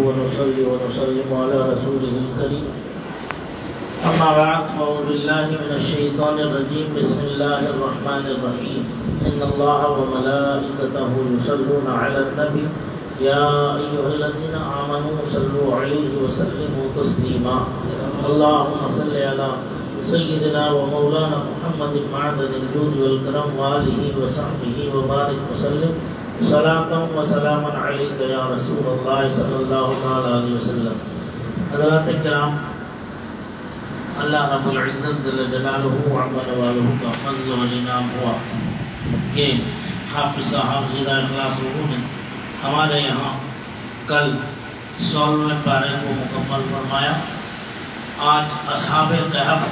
ونصلي ونسلم على رسوله الكريم أما بعد فأعوذ بالله من الشيطان الرجيم بسم الله الرحمن الرحيم إن الله وملائكته يصلون على النبي يا أيها الذين آمنوا صلوا عليه وسلموا تسليما اللهم صل على سيدنا ومولانا محمد معدن الجود والكرم وآله وصحبه وبارك وسلم صلاة وسلاما عليك يا رسول الله صلی اللہ علیہ وسلم. حضرات کرام، اللہ رب العزت جل جلالہ وعظم والہ کا فضل و انعام ہوا کہ حافظ حافظہ اخلاص روح نے ہمارے یہاں کل 16ویں پارے کو مکمل فرمایا. آج اصحاب کہف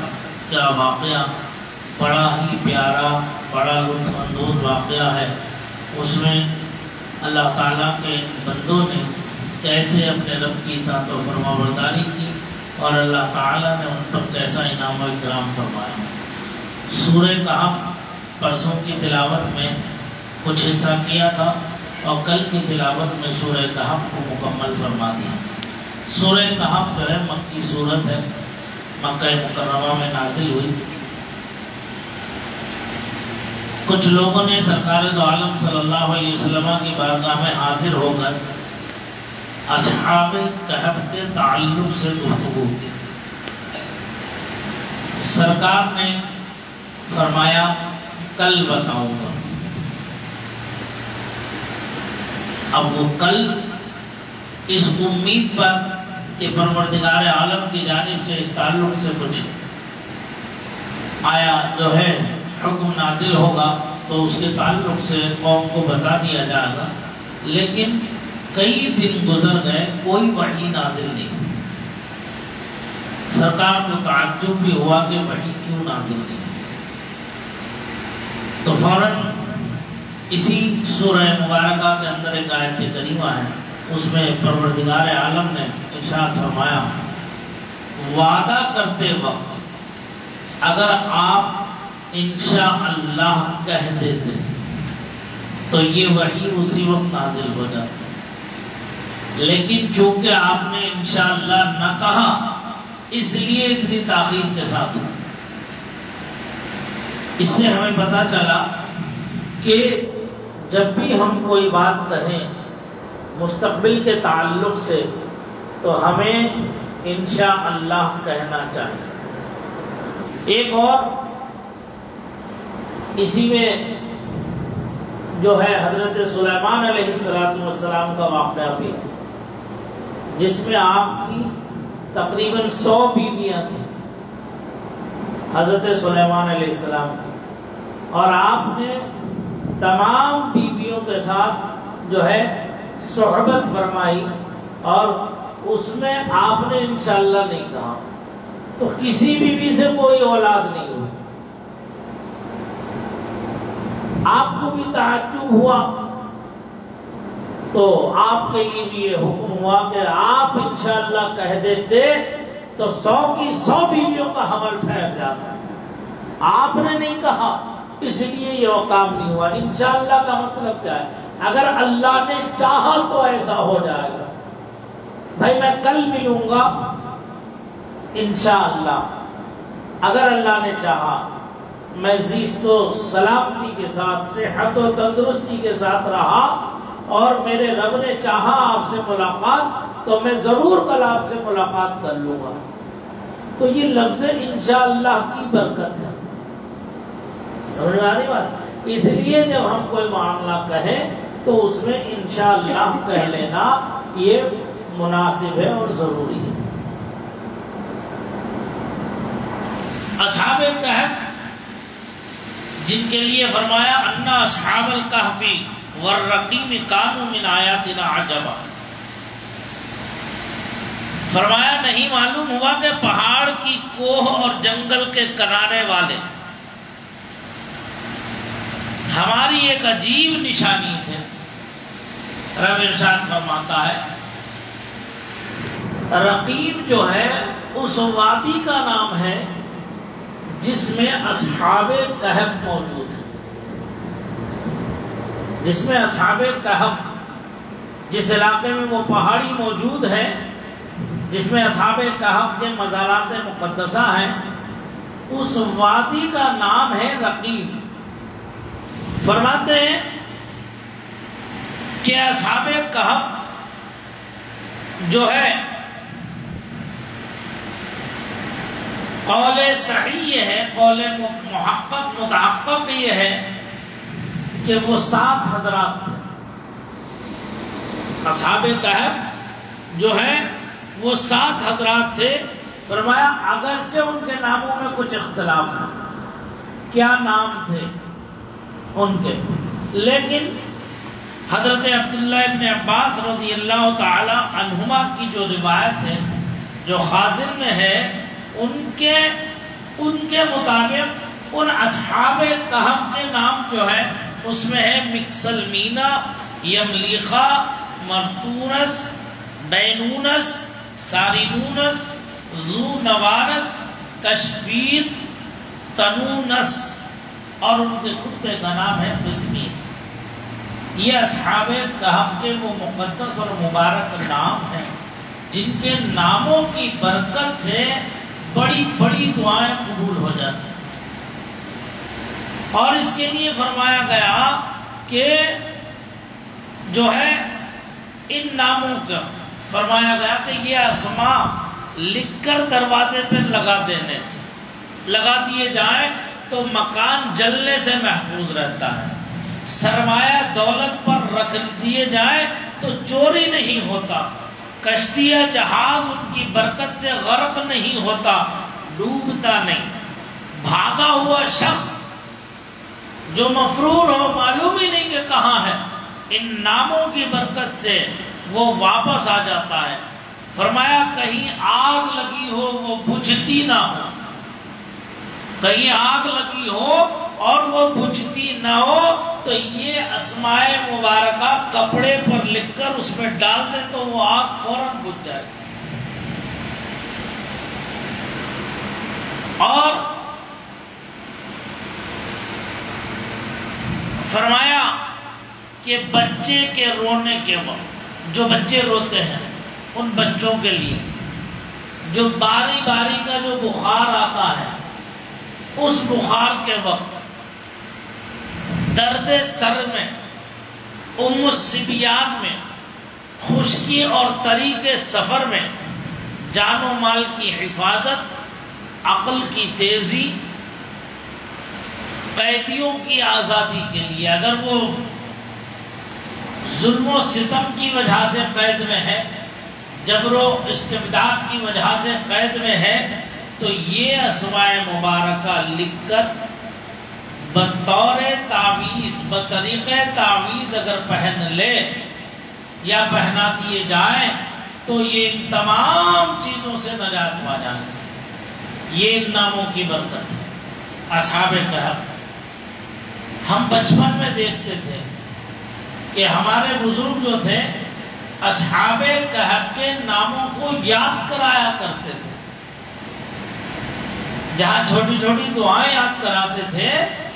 کا واقعہ بڑا ہی پیارا، بڑا لطف اندوز واقعہ ہے. اس میں اللہ تعالیٰ کے بندوں نے کیسے اپنے رب کی اطاعت و فرما برداری کی اور اللہ تعالیٰ نے ان پر کیسا انعام و اکرام فرمایا. سورہ کہف پرسوں کی تلاوت میں کچھ حصہ کیا تھا اور کل کی تلاوت میں سورہ کہف کو مکمل فرما دیا. سورہ کہف جو ہے مکی صورت ہے، مکہ مکرمہ میں نازل ہوئی. کچھ لوگوں نے سرکار دو عالم صلی اللہ علیہ وسلم کی بارگاہ میں حاضر ہو کر اصحاب کہف کے تعلق سے گفتگو کی. سرکار نے فرمایا کل بتاؤں گا. اب وہ کل اس امید پر کہ پروردگار عالم کی جانب سے اس تعلق سے کچھ آیا جو ہے حکم نازل ہوگا تو اس کے تعلق سے قوم کو بتا دیا جائے گا. لیکن کئی دن گزر گئے، کوئی وحی نازل نہیں. سرکار کو تعجب بھی ہوا کہ وحی کیوں نازل نہیں. تو فوراً اسی سورہ مبارکہ کے اندر ایک آیت کریمہ ہے، اس میں پروردگار عالم نے ارشاد فرمایا وعدہ کرتے وقت اگر آپ انشاءاللہ کہہ دیتے تو یہ وحی اسی وقت نازل ہو جاتی. لیکن چونکہ آپ نے انشاءاللہ نہ کہا اس لیے اتنی تاخیر کے ساتھ. اس سے ہمیں پتہ چلا کہ جب بھی ہم کوئی بات کہیں مستقبل کے تعلق سے تو ہمیں انشاءاللہ کہنا چاہیے. ایک اور اسی میں جو ہے حضرت سلیمان علیہ السلام کا واقعہ بھی، جس میں آپ کی تقریباً 100 بیویاں تھیں حضرت سلیمان علیہ السلام کی، اور آپ نے تمام بیویوں کے ساتھ جو ہے صحبت فرمائی اور اس میں آپ نے انشاءاللہ نہیں کہا تو کسی بیوی سے کوئی اولاد نہیں ہوئی. آپ کو بھی تعجب ہوا تو آپ کے لیے بھی یہ حکم ہوا کہ آپ انشاءاللہ کہہ دیتے تو 100 کی 100 بیویوں کا حمل ٹھہر جاتا. آپ نے نہیں کہا اس لیے یہ کام نہیں ہوا. انشاءاللہ کا مطلب کیا ہے؟ اگر اللہ نے چاہا تو ایسا ہو جائے گا. بھائی میں کل ملوں گا انشاءاللہ، اگر اللہ نے چاہا میں زیست و سلامتی کے ساتھ صحت و تندرستی کے ساتھ رہا اور میرے رب نے چاہا آپ سے ملاقات تو میں ضرور کل آپ سے ملاقات کر لوں گا. تو یہ لفظ انشاءاللہ کی برکت ہے. سمجھ میں آ رہی بات؟ اس لیے جب ہم کوئی معاملہ کہیں تو اس میں انشاءاللہ کہہ لینا یہ مناسب ہے اور ضروری ہے. اصحاب کہف جن کے لیے فرمایا ان اصحاب الکہف والرقیم کانوا من آیاتنا عجبا، فرمایا نہیں معلوم ہوا کہ پہاڑ کی کوہ اور جنگل کے کنارے والے ہماری ایک عجیب نشانی تھے. رب ارشاد فرماتا ہے رقیم جو ہے اس وادی کا نام ہے جس میں اصحاب کہف موجود ہیں، جس میں اصحاب کہف جس علاقے میں وہ پہاڑی موجود ہے جس میں اصحاب کہف کے مزارات مقدسہ ہیں، اس وادی کا نام ہے رقیم۔ فرماتے ہیں کہ اصحاب کہف جو ہے قول صحیح یہ ہے، قول محقق متحقق یہ ہے کہ وہ 7 حضرات تھے۔ اصحاب کہف جو ہے وہ 7 حضرات تھے۔ فرمایا اگرچہ ان کے ناموں میں کچھ اختلاف ہے، کیا نام تھے ان کے، لیکن حضرت عبداللہ ابن عباس رضی اللہ تعالی عنہما کی جو روایت ہے جو خازن میں ہے، ان کے مطابق ان اصحاب کہف کے نام جو ہے اس میں ہے مکسلمینا، یملیخا، مرتونس، بینونس، سارینونس، ذو نوارس، کشفید، تنونس، اور ان کے کتے کا نام ہے پرتھوی۔ یہ اصحاب کہف کے وہ مقدس اور مبارک نام ہیں جن کے ناموں کی برکت سے بڑی بڑی دعائیں قبول ہو جاتی ہیں۔ اور اس کے لیے فرمایا گیا کہ جو ہے ان ناموں کا فرمایا گیا کہ یہ اسماء لکھ کر دروازے پہ لگا دیے جائیں تو مکان جلنے سے محفوظ رہتا ہے، سرمایہ دولت پر رکھ دیے جائیں تو چوری نہیں ہوتا، کشتی یا جہاز ان کی برکت سے غرق نہیں ہوتا، ڈوبتا نہیں، بھاگا ہوا شخص جو مفرور ہو معلوم ہی نہیں کہ کہاں ہے، ان ناموں کی برکت سے وہ واپس آ جاتا ہے۔ فرمایا کہیں آگ لگی ہو وہ بجھتی نہ ہو، کہیں آگ لگی ہو اور وہ بجھتی نہ ہو تو یہ اسماء مبارکہ کپڑے پر لکھ کر اس میں ڈال دیں تو وہ آگ فوراً بجھ جائے۔ اور فرمایا کہ بچے کے رونے کے وقت جو بچے روتے ہیں ان بچوں کے لیے جو باری باری کا جو بخار آتا ہے، اس بخار کے وقت درد سر میں، الصبیان میں، خشکی اور تری کے سفر میں، جان و مال کی حفاظت، عقل کی تیزی، قیدیوں کی آزادی کے لیے، اگر وہ ظلم و ستم کی وجہ سے قید میں ہے، جبر و استبداد کی وجہ سے قید میں ہے، تو یہ اسماء مبارکہ لکھ کر بطور تعویذ، بطریقہ تعویذ اگر پہن لے یا پہنا دیے جائیں تو یہ ان تمام چیزوں سے نجات پا جائیں گے۔ یہ ان ناموں کی برکت ہے۔ اصحاب کہف ہم بچپن میں دیکھتے تھے کہ ہمارے بزرگ جو تھے اصحاب کہف کے ناموں کو یاد کرایا کرتے تھے، جہاں چھوٹی چھوٹی دعائیں یاد کراتے تھے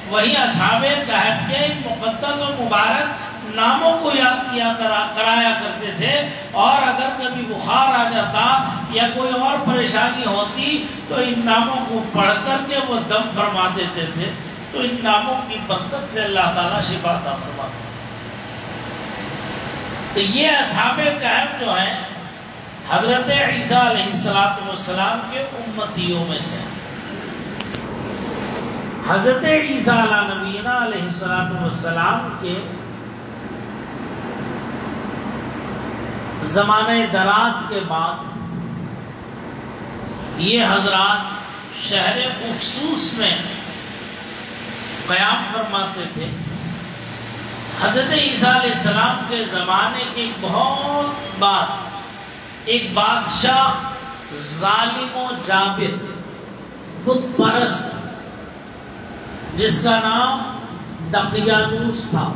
وہی اصحاب کہف کے مقدس و مبارک ناموں کو یاد کرایا کرتے تھے۔ اور اگر کبھی بخار آ جاتا یا کوئی اور پریشانی ہوتی تو ان ناموں کو پڑھ کر کے وہ دم فرما دیتے تھے۔ تو ان ناموں کی برکت سے اللہ تعالیٰ شفا عطا فرماتا ہے۔ تو یہ اصحاب کہف جو ہیں حضرت عیسیٰ علیہ السلام کے امتیوں میں سے، حضرت عیسیٰ علیہ نبینا علیہ السلام کے زمانے دراز کے بعد یہ حضرات شہر افسوس میں قیام فرماتے تھے۔ حضرت عیسیٰ علیہ السلام کے زمانے کے بہت بعد ایک بادشاہ ظالم و جابر، بت پرست، جس کا نام دقیانوس تھا،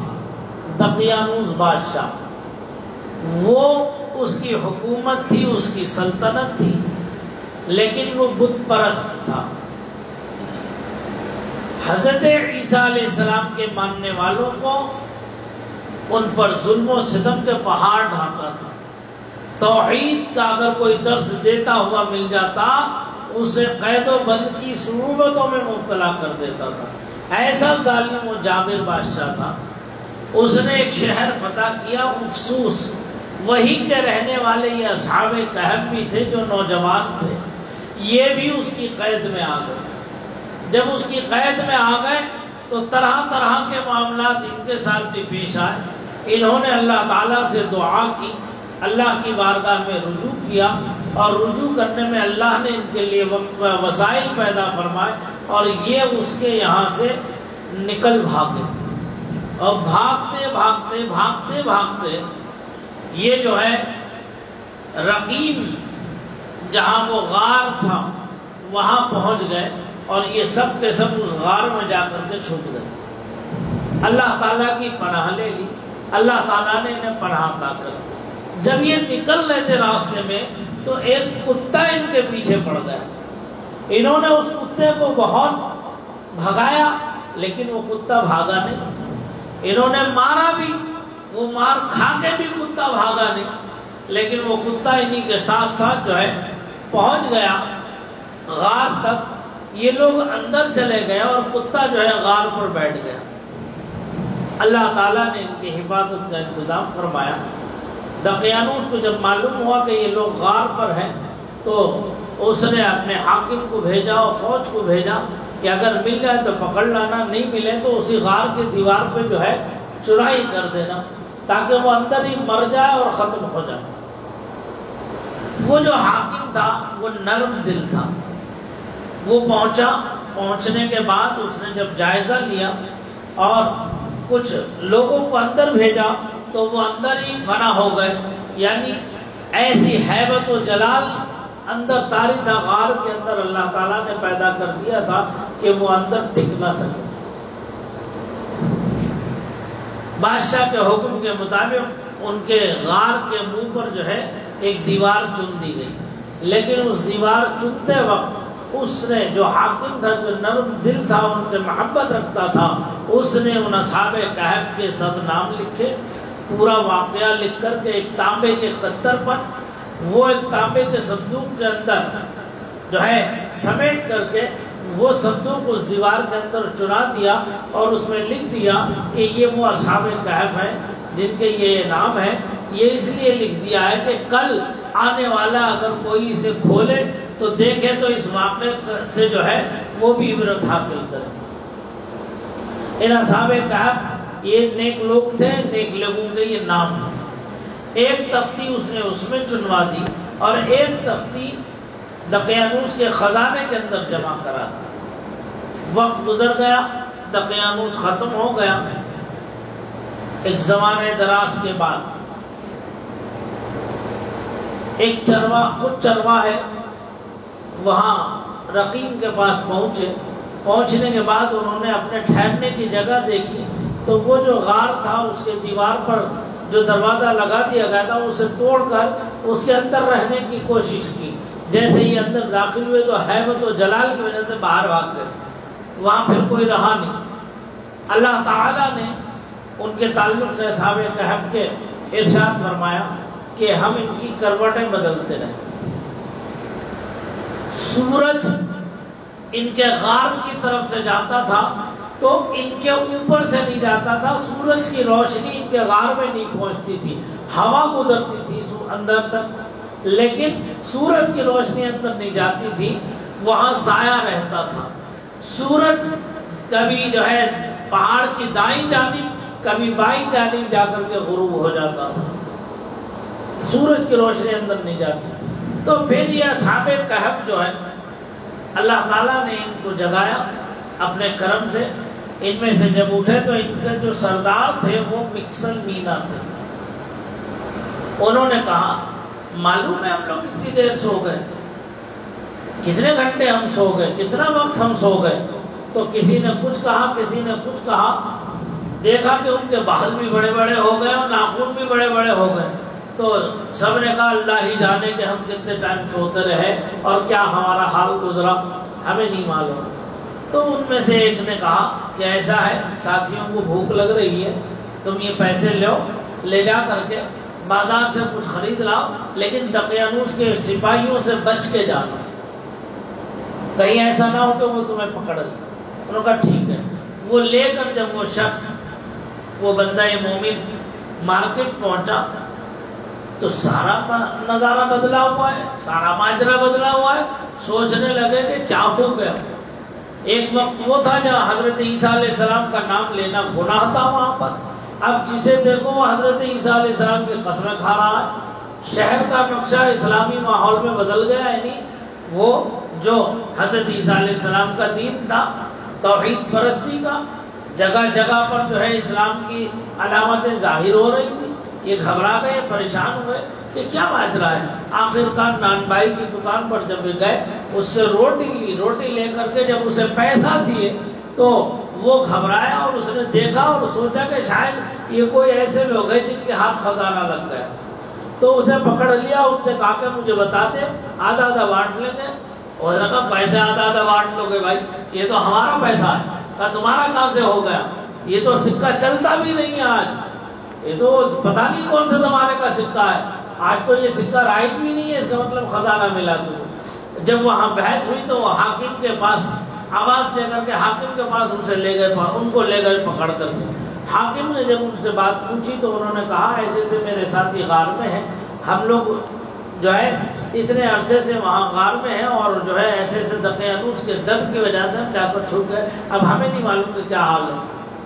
دقیانوس بادشاہ، وہ اس کی حکومت تھی، اس کی سلطنت تھی، لیکن وہ بت پرست تھا۔ حضرت عیسیٰ علیہ السلام کے ماننے والوں کو ان پر ظلم و ستم کے پہاڑ ڈھانپتا تھا۔ توحید کا اگر کوئی درس دیتا ہوا مل جاتا اسے قید و بند کی صعوبتوں میں مبتلا کر دیتا تھا۔ ایسا ظالم و جابر بادشاہ تھا۔ اس نے ایک شہر فتح کیا، افسوس وہی کے رہنے والے یہ اصحاب کہف بھی تھے جو نوجوان تھے، یہ بھی اس کی قید میں آ گئے۔ جب اس کی قید میں آ گئے تو طرح طرح کے معاملات ان کے ساتھ بھی پیش آئے۔ انہوں نے اللہ تعالیٰ سے دعا کی، اللہ کی بارگاہ میں رجوع کیا، اور رجوع کرنے میں اللہ نے ان کے لیے وسائل پیدا فرمائے، اور یہ اس کے یہاں سے نکل بھاگے، اور بھاگتے بھاگتے بھاگتے بھاگتے یہ جو ہے رقیم جہاں وہ غار تھا وہاں پہنچ گئے، اور یہ سب کے سب اس غار میں جا کر کے چھپ گئے۔ اللہ تعالیٰ کی پناہ لے لی، اللہ تعالیٰ نے انہیں پناہ عطا کر دی۔ جب یہ نکل رہے تھے راستے میں تو ایک کتا ان کے پیچھے پڑ گیا۔ انہوں نے اس کتے کو بہت بھگایا لیکن وہ کتا بھاگا نہیں۔ انہوں نے مارا بھی، وہ مار کھا کے بھی کتا بھاگا نہیں، لیکن وہ کتا انہی کے ساتھ تھا، جو ہے پہنچ گیا غار تک۔ یہ لوگ اندر چلے گئے اور کتا جو ہے غار پر بیٹھ گیا۔ اللہ تعالیٰ نے ان کی حفاظت کا انتظام فرمایا۔ دقیانوس کو جب معلوم ہوا کہ یہ لوگ غار پر ہیں تو اس نے اپنے حاکم کو بھیجا اور فوج کو بھیجا کہ اگر مل جائے تو پکڑ لانا، نہیں ملے تو اسی غار کی دیوار پہ جو ہے چڑھائی کر دینا تاکہ وہ اندر ہی مر جائے اور ختم ہو جائے۔ وہ جو حاکم تھا وہ نرم دل تھا، وہ پہنچنے کے بعد اس نے جب جائزہ لیا اور کچھ لوگوں کو اندر بھیجا تو وہ اندر ہی فنا ہو گئے، یعنی ایسی ہیبت و جلال اندر طاری تھا غار کے اندر، اللہ تعالیٰ نے پیدا کر دیا تھا کہ وہ اندر ٹک نہ سکے۔ بادشاہ کے حکم کے مطابق ان کے غار کے منہ پر جو ہے ایک دیوار چن دی گئی، لیکن اس دیوار چنتے وقت اس نے جو حاکم تھا، جو نرم دل تھا، ان سے محبت رکھتا تھا، اس نے ان اصحاب کہف کے سب نام لکھے، پورا واقعہ لکھ کر کے ایک تانبے کے قطر پر، وہ ایک تانبے کے صندوق کے اندر جو ہے سمیٹ کر کے وہ صندوق اس دیوار کے اندر چنا دیا، اور اس میں لکھ دیا کہ یہ وہ اصحاب کہف ہیں جن کے یہ نام ہے۔ یہ اس لیے لکھ دیا ہے کہ کل آنے والا اگر کوئی اسے کھولے تو دیکھے تو اس واقعے سے جو ہے وہ بھی عبرت حاصل کرے۔ ان اصحاب کہف یہ نیک لوگ تھے، نیک لوگوں کے یہ نام ہیں۔ ایک تختی اس نے اس میں چنوا دی اور ایک تختی دقیانوس کے خزانے کے اندر جمع کرا دی۔ وقت گزر گیا، دقیانوس ختم ہو گیا۔ ایک زمانے دراز کے بعد ایک کچھ چرواہے وہاں رقیم کے پاس پہنچے۔ پہنچنے کے بعد انہوں نے اپنے ٹھہرنے کی جگہ دیکھی تو وہ جو غار تھا اس کے دیوار پر جو دروازہ لگا دیا گیا تھا اسے توڑ کر اس کے اندر رہنے کی کوشش کی۔ جیسے ہی اندر داخل ہوئے تو حیبت و جلال کی وجہ سے باہر بھاگ گئے، وہاں پھر کوئی رہا نہیں۔ اللہ تعالیٰ نے ان کے تعلق سے اصحاب کہف کے ارشاد فرمایا کہ ہم ان کی کروٹیں بدلتے رہے۔ سورج ان کے غار کی طرف سے جاتا تھا تو ان کے اوپر سے نہیں جاتا تھا، سورج کی روشنی ان کے غار میں نہیں پہنچتی تھی، ہوا گزرتی تھی اندر تک، لیکن سورج کی روشنی اندر نہیں جاتی تھی، وہاں سایہ رہتا تھا۔ سورج کبھی جو ہے پہاڑ کی دائیں جانب کبھی بائیں جانب جا کر کے غروب ہو جاتا تھا، سورج کی روشنی اندر نہیں جاتی۔ تو پھر یہ اصحاب کہف جو ہے اللہ تعالیٰ نے ان کو جگایا اپنے کرم سے۔ ان میں سے جب اٹھے تو ان کے جو سردار تھے وہ مکسل مینا تھے۔ انہوں نے کہا معلوم ہے ہم لوگ کتنی دیر سو گئے، کتنے گھنٹے ہم سو گئے، کتنا وقت ہم سو گئے؟ تو کسی نے کچھ کہا، کسی نے کچھ کہا۔ دیکھا کہ ان کے بال بھی بڑے بڑے ہو گئے اور ناخن بھی بڑے بڑے ہو گئے، تو سب نے کہا اللہ ہی جانے کہ ہم کتنے ٹائم سوتے رہے اور کیا ہمارا حال گزرا، ہمیں نہیں معلوم۔ تو ان میں سے ایک نے کہا کہ ایسا ہے ساتھیوں کو بھوک لگ رہی ہے، تم یہ پیسے لو، لے جا کر کے بازار سے کچھ خرید لاؤ، لیکن دقیانوس کے سپاہیوں سے بچ کے جانا، کہیں ایسا نہ ہو کہ وہ تمہیں پکڑ لے۔ انہوں نے کہا ٹھیک ہے۔ وہ لے کر جب وہ شخص، وہ بندہ مومن مارکیٹ پہنچا تو سارا نظارہ بدلا ہوا ہے، سارا ماجرا بدلا ہوا ہے۔ سوچنے لگے کہ کیا ہو گیا۔ ایک وقت وہ تھا جہاں حضرت عیسیٰ علیہ السلام کا نام لینا گناہ تھا وہاں پر، اب جسے دیکھو وہ حضرت عیسیٰ علیہ السلام کی قسمیں کھا رہا ہے۔ شہر کا نقشہ اسلامی ماحول میں بدل گیا، یعنی وہ جو حضرت عیسیٰ علیہ السلام کا دین تھا توحید پرستی کا، جگہ جگہ پر جو ہے اسلام کی علامتیں ظاہر ہو رہی تھی۔ یہ گھبرا گئے، پریشان ہوئے کہ کیا ماجرا ہے۔ آخرکار نان بھائی کی دکان پر جب گئے، اس سے روٹی لی، روٹی لے کر کے جب اسے پیسہ دیے تو وہ گھبرایا اور اس نے دیکھا اور سوچا کہ شاید یہ کوئی ایسے لوگ ہیں جن کے ہاتھ خزانہ لگ گیا، تو اسے پکڑ لیا، اس سے کہا کہ مجھے بتا دے، آدھا آدھا بانٹ لیں گے۔ اور نے کہا پیسے آدھا آدھا بانٹ لو گے بھائی، یہ تو ہمارا پیسہ ہے۔ کہا تمہارا کہاں سے ہو گیا، یہ تو سکہ چلتا بھی نہیں ہے آج، یہ تو پتہ نہیں کون سے زمانے کا سکہ ہے، آج تو یہ سکہ رائج بھی نہیں ہے، اس کا مطلب خزانہ ملا۔ تو جب وہاں بحث ہوئی تو وہ حاکم کے پاس آواز دے کر کے حاکم کے پاس اسے لے گئے، ان کو لے گئے پکڑ کر کے۔ حاکم نے جب ان سے بات پوچھی تو انہوں نے کہا ایسے سے میرے ساتھی غار میں ہیں، ہم لوگ جو ہے اتنے عرصے سے وہاں غار میں ہیں، اور جو ہے ایسے ایسے دقیانوس کے ڈر کی وجہ سے ہم جا کر چھپ گئے، اب ہمیں نہیں معلوم کہ کیا حال ہے۔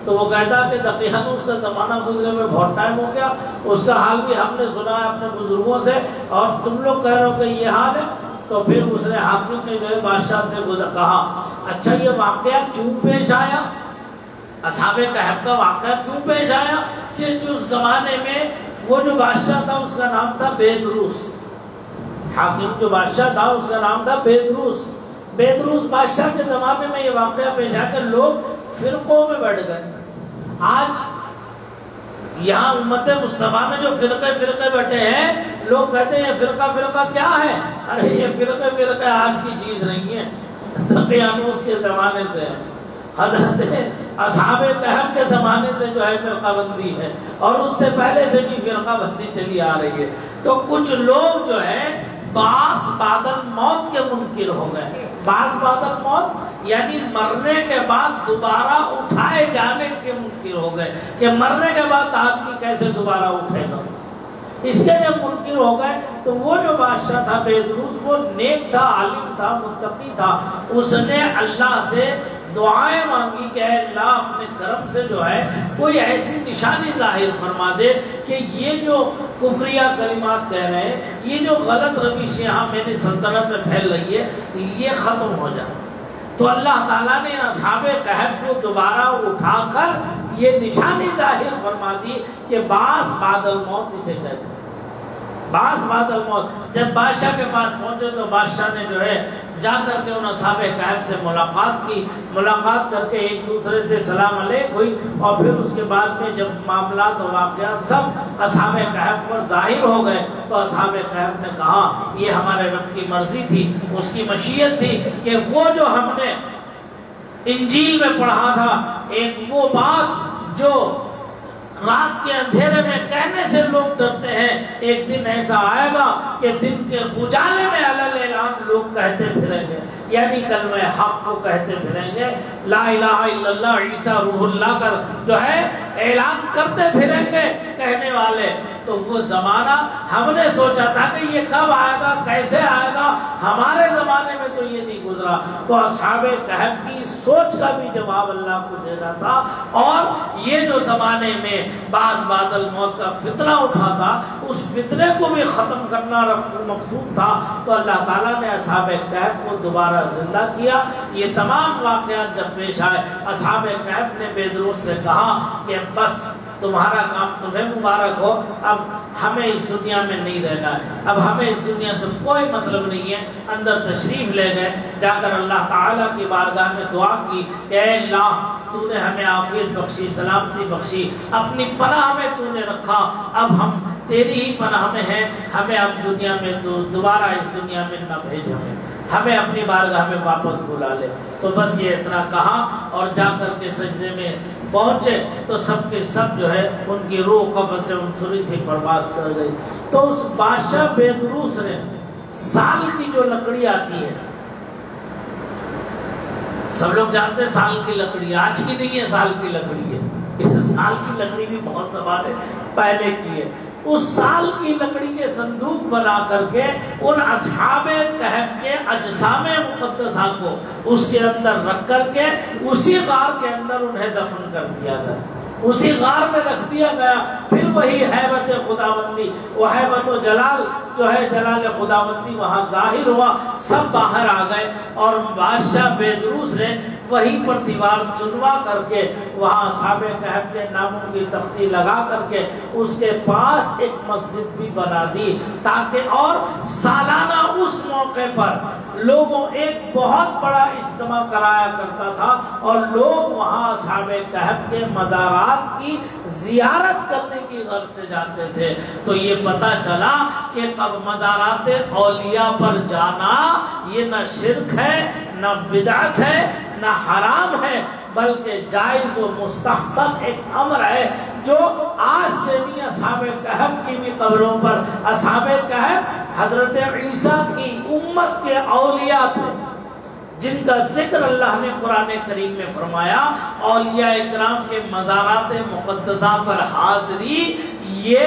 تو وہ کہتا کہ دقیانوس کا زمانہ گزرے میں بہت ٹائم ہو گیا، اس کا حال بھی ہم نے سنا ہے اپنے بزرگوں سے، اور تم لوگ کہہ رہے ہو کہ یہ حال ہے۔ تو پھر اس نے حاکم نے جو ہے بادشاہ سے کہا اچھا یہ واقعہ کیوں پیش آیا، اصحاب کہف کا واقعہ کیوں پیش آیا کہ جس زمانے میں وہ جو بادشاہ تھا اس کا نام تھا بیدروس، حاکم جو بادشاہ تھا اس کا نام تھا بیدروس۔ بیدروس بادشاہ کے زمانے میں یہ واقعہ پیش آیا کہ لوگ فرقوں میں بڑھ گئے۔ آج یہاں امت مصطفیٰ میں جو فرقے بٹے ہیں، لوگ کہتے ہیں فرقہ فرقہ کیا ہے، ارے یہ فرقے آج کی چیز نہیں ہے، دقیانوس کے زمانے سے ہے، حضرت اصحاب کہف کے زمانے سے جو ہے فرقہ بندی ہے، اور اس سے پہلے سے بھی فرقہ بندی چلی آ رہی ہے۔ تو کچھ لوگ جو ہے بعث بعد الموت کے منکر ہو گئے۔ بعث بعد الموت یعنی مرنے کے بعد دوبارہ اٹھائے جانے کے منکر ہو گئے، کہ مرنے کے بعد آدمی کیسے دوبارہ اٹھے گا۔ اس کے جب منکر ہو گئے تو وہ جو بادشاہ تھا بیدروس، وہ نیک تھا، عالم تھا، متقی تھا، اس نے اللہ سے دعائیں مانگی کہ اے اللہ اپنے کرم سے جو ہے کوئی ایسی نشانی ظاہر فرما دے کہ یہ جو کفریہ کلمات کہہ رہے ہیں، یہ جو غلط روش یہاں میری سلطنت میں پھیل رہی ہے، یہ ختم ہو جائے۔ تو اللہ تعالیٰ نے اصحاب کہف کو دوبارہ اٹھا کر یہ نشانی ظاہر فرما دی کہ بعث بعد الموت اسے کہتے ہیں۔ بعث بعد الموت۔ جب بادشاہ کے پاس پہنچے تو بادشاہ نے جو ہے جا کر کے ان اصحاب کہف سے ملاقات کی، ملاقات کر کے ایک دوسرے سے سلام علیک ہوئی، اور پھر اس کے بعد میں جب معاملات اور واقعات سب اصحاب کہف پر ظاہر ہو گئے تو اصحاب کہف نے کہا یہ ہمارے رب کی مرضی تھی، اس کی مشیت تھی کہ وہ جو ہم نے انجیل میں پڑھا تھا، ایک وہ بات جو رات کے اندھیرے میں کہنے سے لوگ ڈرتے ہیں، ایک دن ایسا آئے گا کہ دن کے اجالے میں علل اعلان لوگ کہتے پھریں گے، یعنی کلمہ حق کو کہتے پھریں گے، لا الہ الا اللہ عیسیٰ روح اللہ کر جو ہے اعلان کرتے پھریں گے کہنے والے۔ تو وہ زمانہ ہم نے سوچا تھا کہ یہ کب آئے گا، کیسے آئے گا، ہمارے زمانے میں تو یہ نہیں گزرا۔ تو اصحاب کہف کی سوچ کا بھی جواب اللہ کو دینا تھا، اور یہ جو زمانے میں بعث بعد الموت کا فتنہ اٹھا تھا، اس فتنے کو بھی ختم کرنا مقصود تھا۔ تو اللہ تعالیٰ نے اصحاب کہف کو دوبارہ زندہ کیا۔ یہ تمام واقعات جب پیش آئے، اصحاب کہف نے بیدروس سے کہا کہ بس تمہارا کام تمہیں مبارک ہو، اب ہمیں اس دنیا میں نہیں رہنا ہے، اب ہمیں اس دنیا سے کوئی مطلب نہیں ہے۔ اندر تشریف لے گئے، جا کر اللہ تعالیٰ کی بارگاہ میں دعا کی کہ اے اللہ تو نے ہمیں عافیت بخشی، سلامتی بخشی، اپنی پناہ میں تو نے رکھا، اب ہم تیری ہی پناہ میں ہیں، ہمیں اب دنیا میں دوبارہ اس دنیا میں نہ بھیج، ہمیں اپنی بارگاہ میں واپس بلا لے۔ تو بس یہ اتنا کہا اور جا کر کے سجدے میں پہنچے تو سب کے سب جو ہے ان کی روح قبر سے انصری سے پرواز کر گئی. تو اس بادشاہ بیدروس نے سال کی جو لکڑی آتی ہے، سب لوگ جانتے ہیں سال کی لکڑی آج کی نہیں ہے، سال کی لکڑی ہے، سال کی لکڑی بھی بہت زمانے پہلے کی ہے. اس سال کی لکڑی کے صندوق بنا کر کے ان اصحاب کہف کے اجسام مقدسہ کو اس کے اندر رکھ کر کے اسی غار کے اندر انہیں دفن کر دیا گیا، اسی غار میں رکھ دیا گیا. پھر وہی ہیبت خداوندی، وہ ہیبت و جلال جو ہے جلال خداوندی وہاں ظاہر ہوا، سب باہر آ گئے. اور بادشاہ بیدروس نے وہیں پر دیوار چنوا کر کے وہاں اصحاب کہف کے ناموں کی تختی لگا کر کے اس کے پاس ایک مسجد بھی بنا دی، تاکہ اور سالانہ اس موقع پر لوگوں ایک بہت بڑا اجتماع کرایا کرتا تھا اور لوگ وہاں اصحاب کہف کے مزارات کی زیارت کرنے کی غرض سے جاتے تھے. تو یہ پتہ چلا کہ اب مزارات اولیاء پر جانا یہ نہ شرک ہے، نہ بدعت ہے، نہ حرام ہے، بلکہ جائز و مستحسن ایک امر ہے جو آج سے بھی اصحاب کہف کی بھی قبروں پر، اصحاب کہف حضرت عیسیٰ کی امت کے اولیاء تھے جن کا ذکر اللہ نے قرآن کریم میں فرمایا. اولیاء اکرام کے مزارات مقدسہ پر حاضری یہ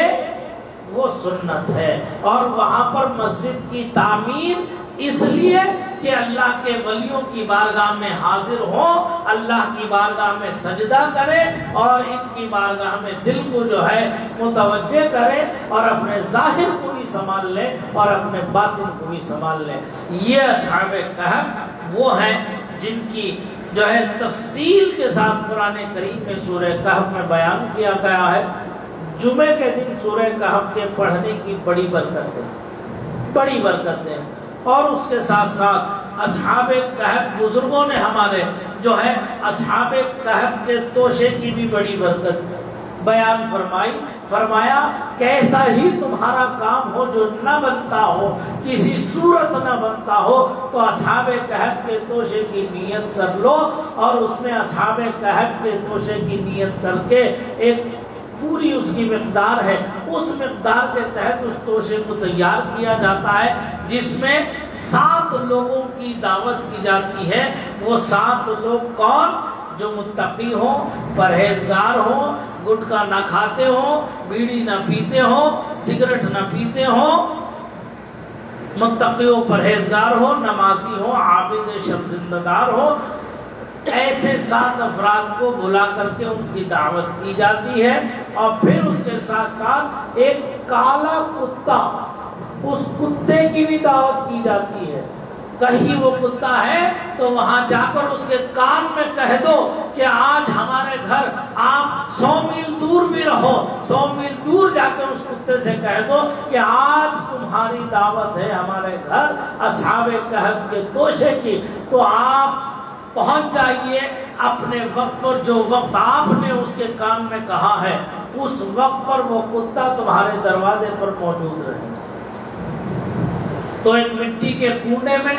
وہ سنت ہے. اور وہاں پر مسجد کی تعمیر اس لیے کہ اللہ کے ولیوں کی بارگاہ میں حاضر ہو، اللہ کی بارگاہ میں سجدہ کرے اور ان کی بارگاہ میں دل کو جو ہے متوجہ کرے اور اپنے ظاہر کو بھی سنبھال لے اور اپنے باطن کو بھی سنبھال لے. یہ اصحاب کہف وہ ہیں جن کی جو ہے تفصیل کے ساتھ قرآن کریم میں سورہ کہف میں بیان کیا گیا ہے. جمعے کے دن سورہ کہف کے پڑھنے کی بڑی برکتیں اور اس کے ساتھ ساتھ اصحاب کہف بزرگوں نے ہمارے جو ہے اصحاب کہف کے توشے کی بھی بڑی برکت بیان فرمایا کیسا ہی تمہارا کام ہو جو نہ بنتا ہو، کسی صورت نہ بنتا ہو، تو اصحاب کہف کے توشے کی نیت کر لو اور اس میں اصحاب کہف کے توشے کی نیت کر کے ایک پوری اس کی مقدار ہے، اس مقدار کے تحت اس توشے کو تیار کیا جاتا ہے جس میں 7 لوگوں کی دعوت کی جاتی ہے. وہ 7 لوگ کون؟ جو متقی ہوں، پرہیزگار ہوں، گٹکا نہ کھاتے ہوں، بیڑی نہ پیتے ہوں، سگریٹ نہ پیتے ہوں، متقی و پرہیزگار ہو، نمازی ہو، عابد شمسندگار ہو. ایسے 7 افراد کو بلا کر کے ان کی دعوت کی جاتی ہے. اور پھر اس کے ساتھ ساتھ ایک کالا کتا، اس کتے کی بھی دعوت کی جاتی ہے. کہیں وہ کتا ہے تو وہاں جا کر اس کے کان میں کہہ دو کہ آج ہمارے گھر آپ 100 میل دور بھی رہو، 100 میل دور جا کر اس کتے سے کہہ دو کہ آج تمہاری دعوت ہے ہمارے گھر اصحاب کہف کے توشے کی، تو آپ پہنچ جائیے اپنے وقت پر. جو وقت آپ نے اس کے کان میں کہا ہے اس وقت پر وہ کتا تمہارے دروازے پر موجود رہے. تو ایک مٹی کے کنڈے میں،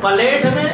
پلیٹ میں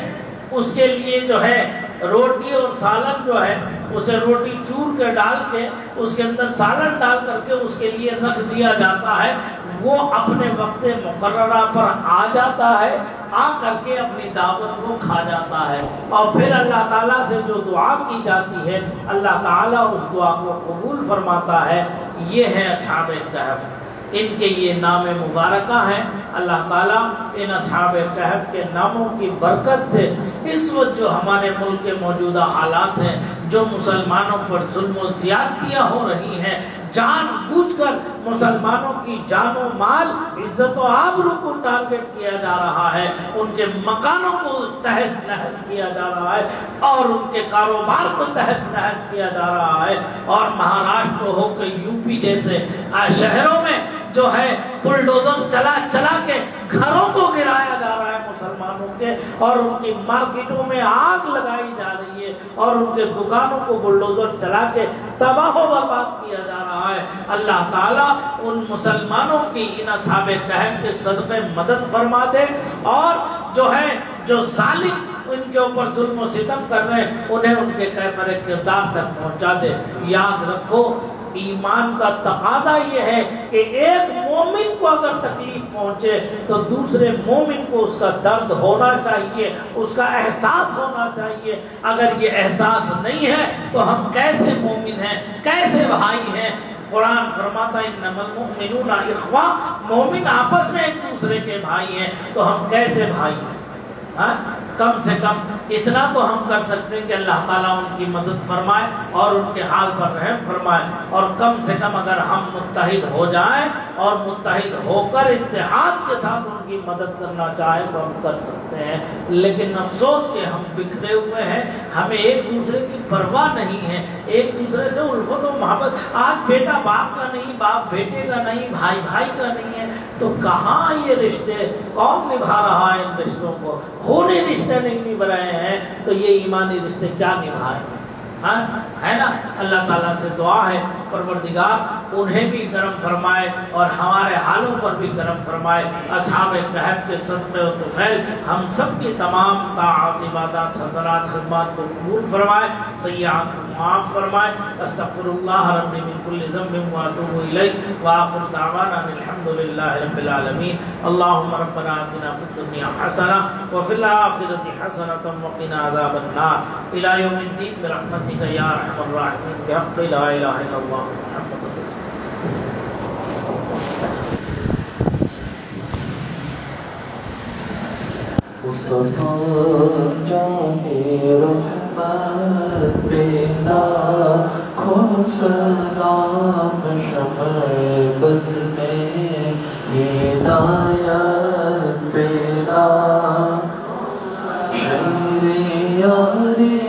اس کے لیے جو ہے روٹی اور سالن جو ہے اسے روٹی چور کے ڈال کے اس کے اندر سالن ڈال کر کے اس کے لیے رکھ دیا جاتا ہے. وہ اپنے وقت مقررہ پر آ جاتا ہے، آ کر کے اپنی دعوت کو کھا جاتا ہے. اور پھر اللہ تعالیٰ سے جو دعا کی جاتی ہے اللہ تعالیٰ اس دعا کو قبول فرماتا ہے. یہ ہے اصحاب کہف، ان کے یہ نام مبارکہ ہیں. اللہ تعالیٰ ان اصحاب کہف کے ناموں کی برکت سے اس وقت جو ہمارے ملک کے موجودہ حالات ہیں، جو مسلمانوں پر ظلم و زیادتیاں ہو رہی ہیں، جان بوجھ کر مسلمانوں کی جان و مال، عزت و آبرو کو ٹارگٹ کیا جا رہا ہے، ان کے مکانوں کو تہس نہس کیا جا رہا ہے اور ان کے کاروبار کو تہس نہس کیا جا رہا ہے. اور مہاراشٹر ہو کے یو پی جیسے شہروں میں جو ہے بلڈوزر چلا چلا کے گھروں کو گرایا جا رہا ہے مسلمانوں کے، اور ان کی مارکیٹوں میں آگ لگائی جا رہی ہے اور ان کے دکانوں کو بلڈوزر چلا کے تباہ و برباد کیا جا رہا ہے. اللہ تعالیٰ ان مسلمانوں کی ان اصحاب کہف کے صدقے مدد فرما دے، اور جو ہے جو ظالم ان کے اوپر ظلم و ستم کر رہے ہیں انہیں ان کے کیفر کردار تک پہنچا دے۔ یاد رکھو ایمان کا تقاضا یہ ہے کہ ایک مومن کو اگر تکلیف پہنچے تو دوسرے مومن کو اس کا درد ہونا چاہیے، اس کا احساس ہونا چاہیے۔ اگر یہ احساس نہیں ہے تو ہم کیسے مومن ہیں، کیسے بھائی ہیں؟ قرآن فرماتا ہے انما المؤمنون اخوہ، مومن آپس میں ایک دوسرے کے بھائی ہیں، تو ہم کیسے بھائی ہیں؟ کم سے کم اتنا تو ہم کر سکتے ہیں کہ اللہ تعالیٰ ان کی مدد فرمائے اور ان کے حال پر رحم فرمائے، اور کم سے کم اگر ہم متحد ہو جائیں اور متحد ہو کر اتحاد کے ساتھ ان کی مدد کرنا چاہیں تو ہم کر سکتے ہیں۔ لیکن افسوس کہ ہم بکھرے ہوئے ہیں، ہمیں ایک دوسرے کی پرواہ نہیں ہے، ایک دوسرے سے الفت و محبت، آج بیٹا باپ کا نہیں، باپ بیٹے کا نہیں، بھائی بھائی کا نہیں ہے، تو کہاں یہ رشتے، کون نبھا رہا ہے ان رشتوں کو؟ خونی رشتے نہیں نبھ رہے ہیں تو یہ ایمانی رشتے کیا نبھائیں؟ ہے نا؟ اللہ تعالیٰ سے دعا ہے پروردگار انہیں بھی کرم فرمائے اور ہمارے حالوں پر بھی کرم فرمائے۔ اصحاب کہف کے صدقے و طفیل ہم سب کی تمام طاعات، عبادات، حسنات، خدمات کو قبول فرمائے، سیئات کو معاف فرمائے۔ استغفر اللہ ربی من کل ذنب واتوب الیہ، وآخر دعوانا الحمد للہ رب العالمین۔ اللہم ربنا آتنا فی الدنیا حسنہ وفی الآخرۃ حسنۃ وقنا عذاب النار۔ الی یوم الدین برحمتک یا ارحم الراحمین، بحق لا الہ الا اللہ محمد رسول مصطفیٰ جانے رحمت بنا کھو سلام شمع بز میں ہدایت بنا شیر یاری